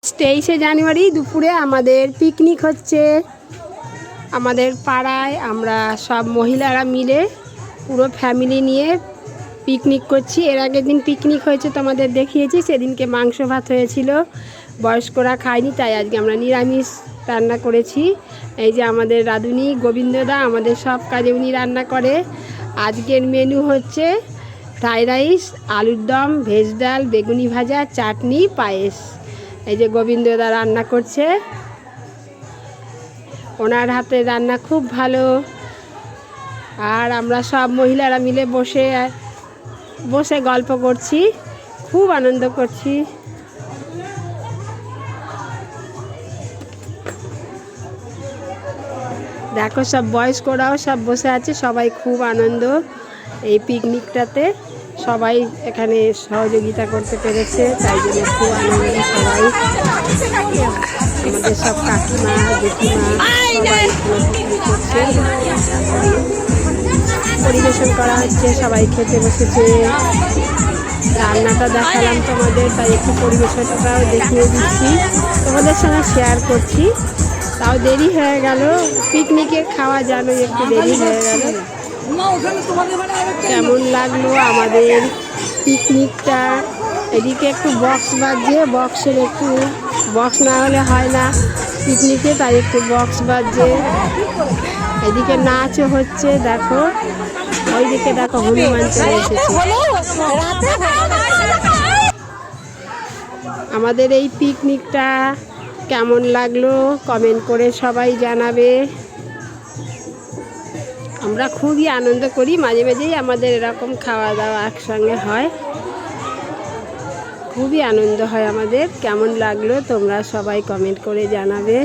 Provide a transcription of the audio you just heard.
23শে জানুয়ারি দুপুরে আমাদের পিকনিক হচ্ছে আমাদের পাড়ায়। আমরা সব মহিলারা মিলে পুরো ফ্যামিলি নিয়ে পিকনিক করছি। এর আগের দিন পিকনিক হয়েছে তোমাদের দেখিয়েছি, সেদিনকে মাংস ভাত হয়েছিল, বয়স্করা খায়নি, তাই আজকে আমরা নিরামিষ রান্না করেছি। এই যে আমাদের রাঁধুনি গোবিন্দদা আমাদের সব কাজে উনি রান্না করে। আজকের মেনু হচ্ছে ফ্রাইড রাইস, আলুর দম, ভেজ ডাল, বেগুনি ভাজা, চাটনি, পায়েস। এই যে গোবিন্দদা রান্না করছে, ওনার হাতে রান্না খুব ভালো। আর আমরা সব মহিলারা মিলে বসে বসে গল্প করছি, খুব আনন্দ করছি। দেখো সব বয়স্করাও সব বসে আছে, সবাই খুব আনন্দ এই পিকনিকটাতে। সবাই এখানে সহযোগিতা করতে পেরেছে, তাই জন্য খুব আনন্দ। সবাই আমাদের সব কাকিমা জেঠিমা সবাই করছে, পরিবেশন করা হচ্ছে, সবাই খেতে বসেছে। রান্নাটা দেখালাম তোমাদের, তাই একটু পরিবেশনটাও দেখিয়ে দিচ্ছি, তোমাদের সঙ্গে শেয়ার করছি। তাও দেরি হয়ে গেল, পিকনিকে খাওয়া জানো একটু দেরি হয়ে গেল। কেমন লাগলো আমাদের পিকনিকটা? এদিকে একটু বক্স বাজছে, বক্সের একটু বক্স না হলে হয় না পিকনিকে, তাই একটু বক্স বাজছে। এদিকে নাচও হচ্ছে, দেখো ওইদিকে দেখো হনুমান চলে এসেছে। আমাদের এই পিকনিকটা কেমন লাগলো কমেন্ট করে সবাই জানাবে। আমরা খুবই আনন্দ করি, মাঝে মাঝেই আমাদের এরকম খাওয়া দাওয়া একসঙ্গে হয়, খুবই আনন্দ হয় আমাদের। কেমন লাগলো তোমরা সবাই কমেন্ট করে জানাবে।